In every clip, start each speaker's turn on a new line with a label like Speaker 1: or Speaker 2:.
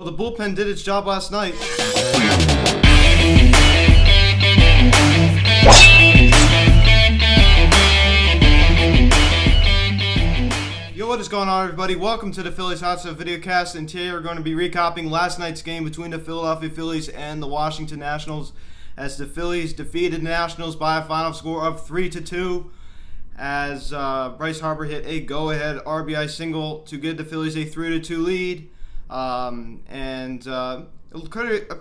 Speaker 1: Well, the bullpen did its job last night. Yo, what is going on, everybody? Welcome to the Phillies Hot Stuff Videocast, and today we're going to be recapping last night's game between the Philadelphia Phillies and the Washington Nationals, as the Phillies defeated the Nationals by a final score of 3-2, as Bryce Harper hit a go-ahead RBI single to give the Phillies a 3-2 lead.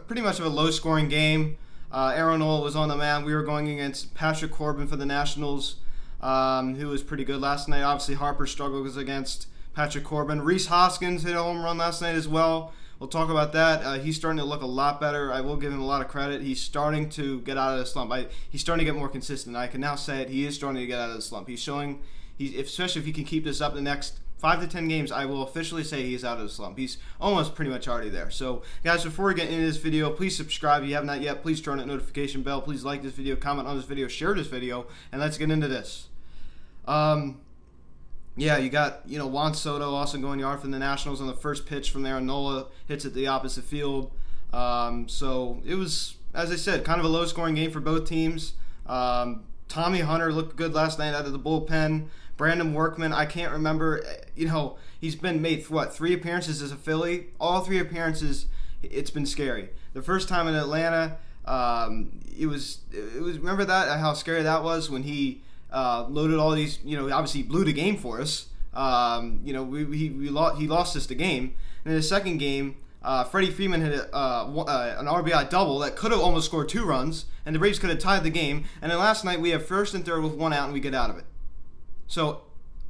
Speaker 1: Pretty much of a low-scoring game. Aaron Nola was on the mound. We were going against Patrick Corbin for the Nationals, who was pretty good last night. Obviously, Harper struggles against Patrick Corbin. Rhys Hoskins hit a home run last night as well. We'll talk about that. He's starting to look a lot better. I will give him a lot of credit. He's starting to get out of the slump. He's starting to get more consistent. I can now say it. He is starting to get out of the slump. He's showing, especially if he can keep this up the next 5 to 10 games, I will officially say he's out of the slump. He's almost pretty much already there. So, guys, before we get into this video, please subscribe if you have not yet. Please turn on that notification bell. Please like this video, comment on this video, share this video, and let's get into this. You got, Juan Soto also going yard for the Nationals on the first pitch from Aaron Nola. Hits at the opposite field. So, it was, as I said, kind of a low-scoring game for both teams. Tommy Hunter looked good last night out of the bullpen. Brandon Workman, I can't remember, he's been made, 3 appearances as a Philly? All 3 appearances, it's been scary. The first time in Atlanta, it was remember that, how scary that was when he loaded all these, obviously he blew the game for us. He lost us the game. And in the second game, Freddie Freeman hit an RBI double that could have almost scored 2 runs, and the Braves could have tied the game. And then last night, we have first and third with 1 out, and we get out of it. So,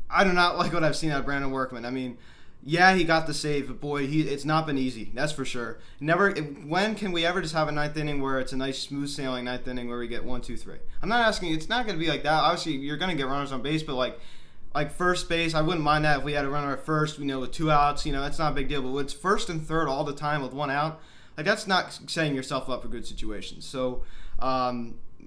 Speaker 1: I do not like what I've seen out of Brandon Workman. I mean, yeah, he got the save, but boy, it's not been easy. That's for sure. When can we ever just have a 9th inning where it's a nice, smooth sailing 9th inning where we get 1, 2, 3? I'm not asking. It's not going to be like that. Obviously, you're going to get runners on base, but like first base, I wouldn't mind that if we had a runner at first. With 2 outs, that's not a big deal. But when it's first and third all the time with 1 out, that's not setting yourself up for good situations. So,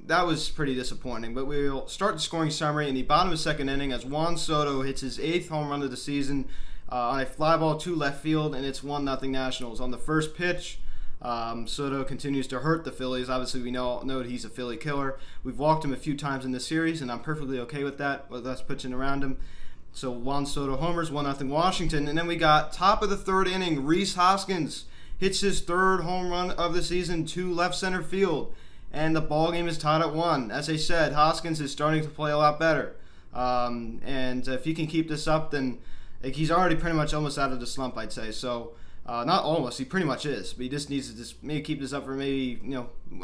Speaker 1: that was pretty disappointing, but we'll start the scoring summary in the bottom of the second inning as Juan Soto hits his 8th home run of the season on a fly ball to left field, and it's 1-0 Nationals. On the first pitch, Soto continues to hurt the Phillies. Obviously, we know that he's a Philly killer. We've walked him a few times in this series, and I'm perfectly okay with that, with us pitching around him. So Juan Soto homers, 1-0 Washington, and then we got top of the third inning, Rhys Hoskins hits his 3rd home run of the season to left center field. And the ball game is tied at 1. As I said, Hoskins is starting to play a lot better. And if he can keep this up, then he's already pretty much almost out of the slump, I'd say. So, not almost, he pretty much is. But he just needs to maybe keep this up for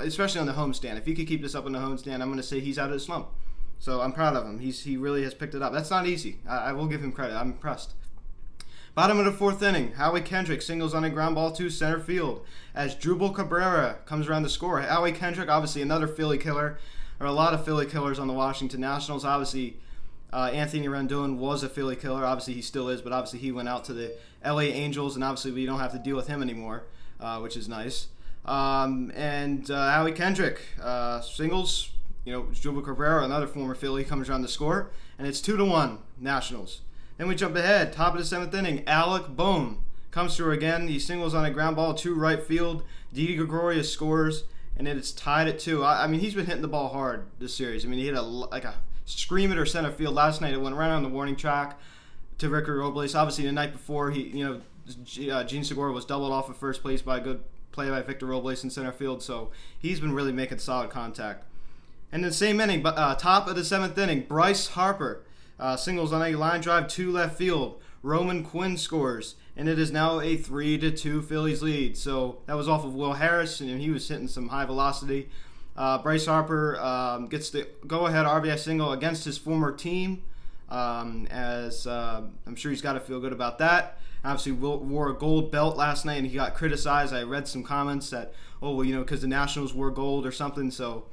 Speaker 1: especially on the homestand. If he could keep this up on the homestand, I'm going to say he's out of the slump. So I'm proud of him. He really has picked it up. That's not easy. I will give him credit. I'm impressed. Bottom of the 4th inning, Howie Kendrick singles on a ground ball to center field as Drupal Cabrera comes around to score. Howie Kendrick, obviously another Philly killer, or a lot of Philly killers on the Washington Nationals. Obviously, Anthony Rendon was a Philly killer. Obviously, he still is, but obviously he went out to the LA Angels, and obviously we don't have to deal with him anymore, which is nice. Howie Kendrick singles. Drupal Cabrera, another former Philly, comes around to score, and it's 2-1 Nationals. Then we jump ahead, top of the 7th inning, Alec Bohm comes through again. He singles on a ground ball to right field. Didi Gregorius scores, and then it's tied at 2. I mean, he's been hitting the ball hard this series. I mean, he hit a screamer center field last night. It went right on the warning track to Ricky Robles. Obviously, the night before, Gene Segura was doubled off at first place by a good play by Victor Robles in center field. So he's been really making solid contact. And then same inning, top of the 7th inning, Bryce Harper singles on a line drive to left field. Roman Quinn scores, and it is now a 3-2 Phillies lead. So that was off of Will Harris, and he was hitting some high velocity. Bryce Harper gets the go-ahead RBI single against his former team, as I'm sure he's got to feel good about that. Obviously, wore a gold belt last night, and he got criticized. I read some comments that, because the Nationals wore gold or something, so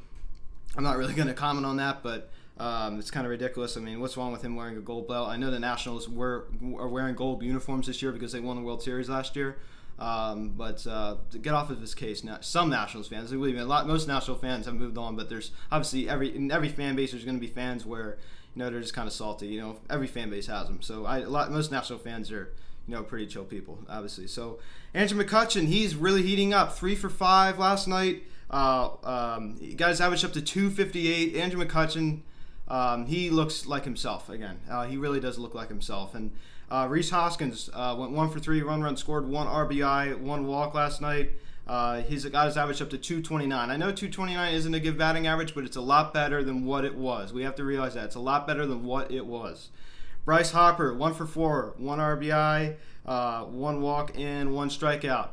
Speaker 1: I'm not really going to comment on that, but it's kind of ridiculous. I mean, what's wrong with him wearing a gold belt? I know the Nationals are wearing gold uniforms this year because they won the World Series last year. But to get off of this case, now, some Nationals fans, believe me, most National fans have moved on, but there's obviously in every fan base there's going to be fans where they're just kind of salty. Every fan base has them. So most National fans are pretty chill people, obviously. So Andrew McCutchen, he's really heating up. 3 for 5 last night. He got his average up to 258. Andrew McCutchen, he looks like himself again. He really does look like himself. And Rhys Hoskins went 1 for 3, run scored, 1 RBI, 1 walk last night. He's got his average up to 229. I know 229 isn't a good batting average, but it's a lot better than what it was. We have to realize that. It's a lot better than what it was. Bryce Harper, 1 for 4, 1 RBI, 1 walk, and 1 strikeout.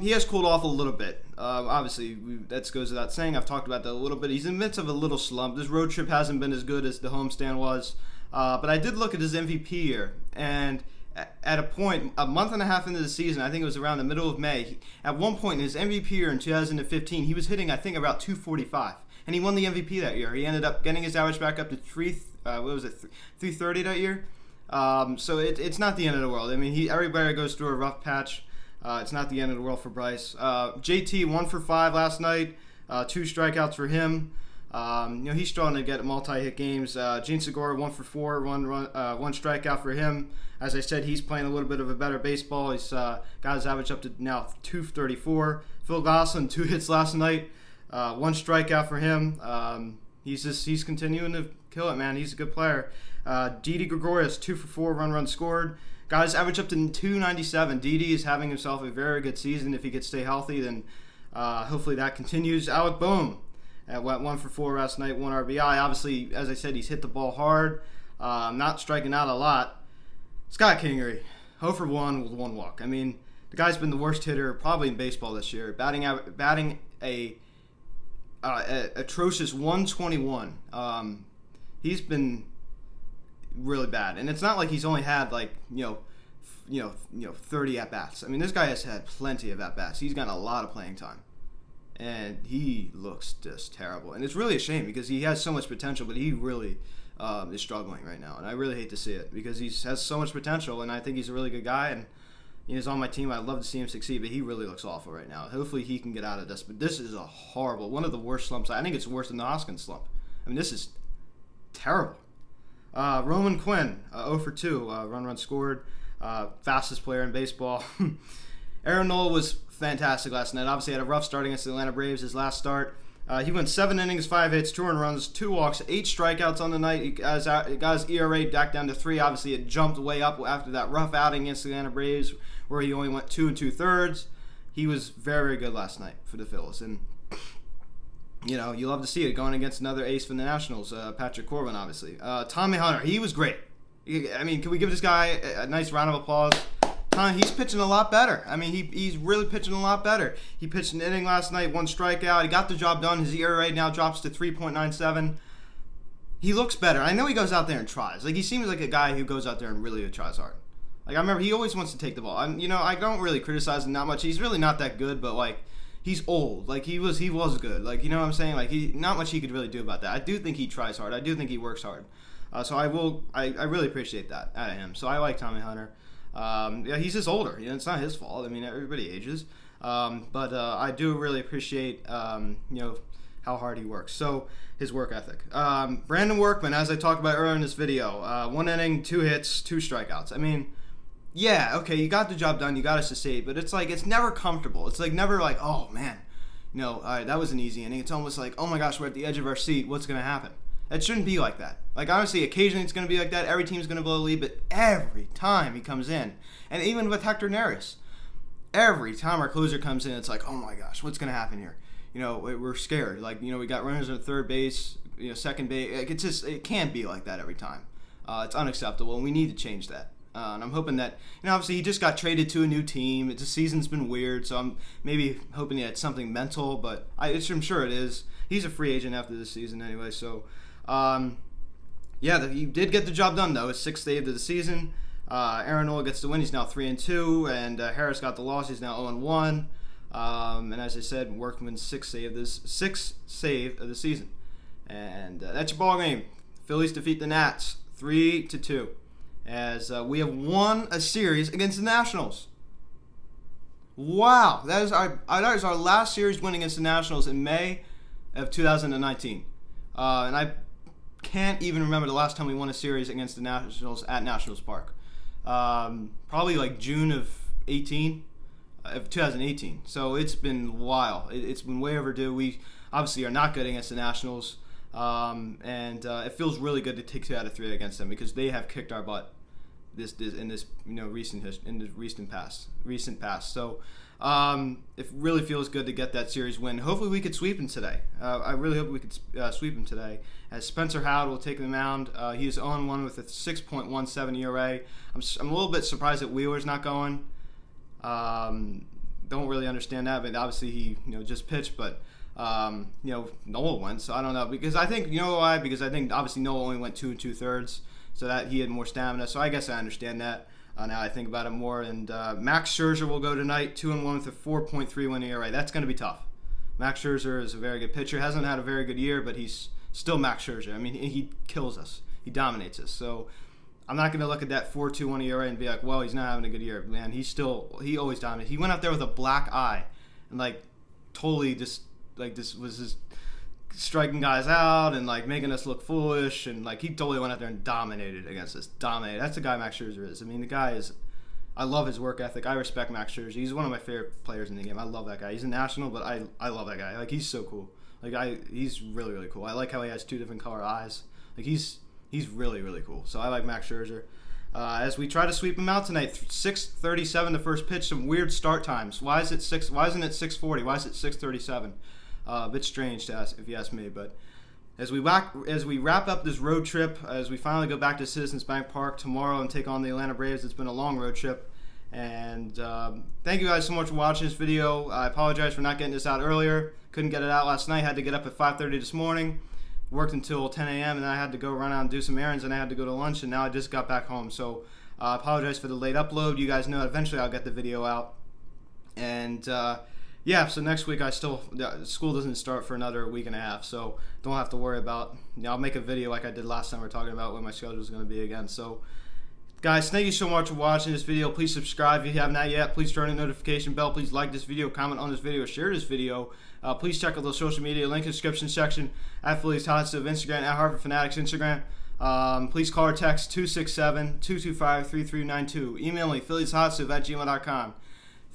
Speaker 1: He has cooled off a little bit. Obviously, that goes without saying. I've talked about that a little bit. He's in the midst of a little slump. This road trip hasn't been as good as the homestand was. But I did look at his MVP year, and at a point, a month and a half into the season, I think it was around the middle of May, at one point in his MVP year in 2015, he was hitting, I think, about 245. And he won the MVP that year. He ended up getting his average back up to 330 that year. So it's not the end of the world. I mean, everybody goes through a rough patch. It's not the end of the world for Bryce. JT, 1 for 5 last night, 2 strikeouts for him. He's starting to get multi-hit games. Gene Segura, 1 for 4, 1 strikeout for him. As I said, he's playing a little bit of a better baseball. He's got his average up to now 234. Phil Gosselin, 2 hits last night, 1 strikeout for him. He's continuing to kill it, man. He's a good player. Didi Gregorius, 2 for 4, run scored. Got his average up to 297. Didi is having himself a very good season. If he could stay healthy, then hopefully that continues. Alec Boehm went 1 for 4 last night, 1 RBI. Obviously, as I said, he's hit the ball hard, not striking out a lot. Scott Kingery, 0 for 1 with 1 walk. I mean, the guy's been the worst hitter probably in baseball this year, batting a atrocious 121. He's been really bad, and it's not like he's only had 30 at bats. I mean, this guy has had plenty of at bats. He's gotten a lot of playing time, and he looks just terrible. And it's really a shame because he has so much potential, but he really is struggling right now, and I really hate to see it because he has so much potential, and I think he's a really good guy, and he's on my team. I'd love to see him succeed, but he really looks awful right now. Hopefully he can get out of this, but this is one of the worst slumps. I think it's worse than the Hoskins slump. I mean, this is terrible. Roman Quinn, 0 for 2, run scored, fastest player in baseball. Aaron Nola was fantastic last night. Obviously had a rough start against the Atlanta Braves, his last start. He went 7 innings, 5 hits, 2 earned runs, 2 walks, 8 strikeouts on the night. He got his ERA back down to 3. Obviously, it jumped way up after that rough outing against the Atlanta Braves, where he only went 2 2/3. He was very, very good last night for the Phillies, and you love to see it going against another ace from the Nationals, Patrick Corbin, obviously. Tommy Hunter, he was great. I mean, can we give this guy a nice round of applause? He's pitching a lot better. I mean, he's really pitching a lot better. He pitched an inning last night, 1 strikeout. He got the job done. His ERA now drops to 3.97. He looks better. I know he goes out there and tries. He seems like a guy who goes out there and really tries hard. I remember he always wants to take the ball. I don't really criticize him that much. He's really not that good, but he's old. He was good. You know what I'm saying? Not much he could really do about that. I do think he tries hard. I do think he works hard. So I really appreciate that out of him. So I like Tommy Hunter. He's just older. It's not his fault. I mean, everybody ages. But I do really appreciate, how hard he works. So his work ethic. Brandon Workman, as I talked about earlier in this video, 1 inning, 2 hits, 2 strikeouts. I mean, yeah, okay, you got the job done. You got us to save, but it's it's never comfortable. It's never oh man, all right, that was an easy inning. It's almost oh my gosh, we're at the edge of our seat. What's gonna happen? It shouldn't be like that. Honestly, occasionally it's going to be like that. Every team's going to blow a lead, but every time he comes in, and even with Hector Neris, every time our closer comes in, it's oh my gosh, what's going to happen here? We're scared. We got runners at third base, second base. It can't be like that every time. It's unacceptable, and we need to change that. And I'm hoping that, obviously he just got traded to a new team. The season's been weird, so I'm maybe hoping it's something mental, but I'm sure it is. He's a free agent after this season anyway, so... he did get the job done though. His 6th save of the season. Aaron Nola gets the win. He's now 3-2, and Harris got the loss. He's now 0-1. And as I said, Workman's 6th save of the season. And that's your ball game. Phillies defeat the Nats 3-2, as we have won a series against the Nationals. Wow, that is our last series win against the Nationals in May of 2019. And I can't even remember the last time we won a series against the Nationals at Nationals Park. probably like June of 2018. So it's been a while. It's been way overdue. We obviously are not good against the Nationals, and it feels really good to take 2 out of 3 against them because they have kicked our butt in this recent past. So it really feels good to get that series win. Hopefully we could sweep them today. I really hope we could sweep them today. As Spencer Howard will take the mound. He is 0-1 with a 6.17 ERA. I'm a little bit surprised that Wheeler's not going. Don't really understand that, but obviously he just pitched, but Noah went, so I don't know, because I think why? Because I think obviously Noah only went 2 2/3, so that he had more stamina. So I guess I understand that. Now I think about it more. And Max Scherzer will go tonight, 2-1 with a 4.31 ERA. That's going to be tough. Max Scherzer is a very good pitcher. Hasn't had a very good year, but he's still Max Scherzer. I mean, he kills us. He dominates us. So I'm not going to look at that 4.21 ERA and be like, well, he's not having a good year. Man, he always dominates. He went out there with a black eye and totally just was just striking guys out and making us look foolish, and he totally went out there and dominated against us. That's the guy Max Scherzer is. I mean, the guy is. I love his work ethic. I respect Max Scherzer. He's one of my favorite players in the game. I love that guy. He's a national, but I love that guy. He's so cool. He's really, really cool. I like how he has 2 different color eyes. He's really, really cool. So I like Max Scherzer. As we try to sweep him out tonight, 6:37 the first pitch. Some weird start times. Why isn't it 6:40? Why is it 6:37? A bit strange to ask, if you ask me. But as we wrap up this road trip, as we finally go back to Citizens Bank Park tomorrow and take on the Atlanta Braves, it's been a long road trip. And thank you guys so much for watching this video. I apologize for not getting this out earlier. Couldn't get it out last night. Had to get up at 5:30 this morning. Worked until 10 a.m. and then I had to go run out and do some errands, and I had to go to lunch, and now I just got back home. So I apologize for the late upload. You guys know eventually I'll get the video out. And so next week school doesn't start for another week and a half, so don't have to worry about. I'll make a video like I did last time. We're talking about what my schedule is going to be again. So guys, thank you so much for watching this video. Please subscribe if you have not yet. Please turn on the notification bell. Please like this video, comment on this video, share this video. Please check out the social media link in the description section at Phillies Hot Stove Instagram, at Harvard Fanatics Instagram. Please call or text 267-225-3392. Email me, phillieshotsstove@gmail.com.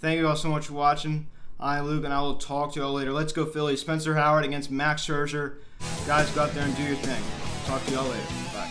Speaker 1: Thank you all so much for watching. I'm Luke, and I will talk to you all later. Let's go Phillies. Spencer Howard against Max Scherzer. Guys, go out there and do your thing. Talk to you all later. Bye.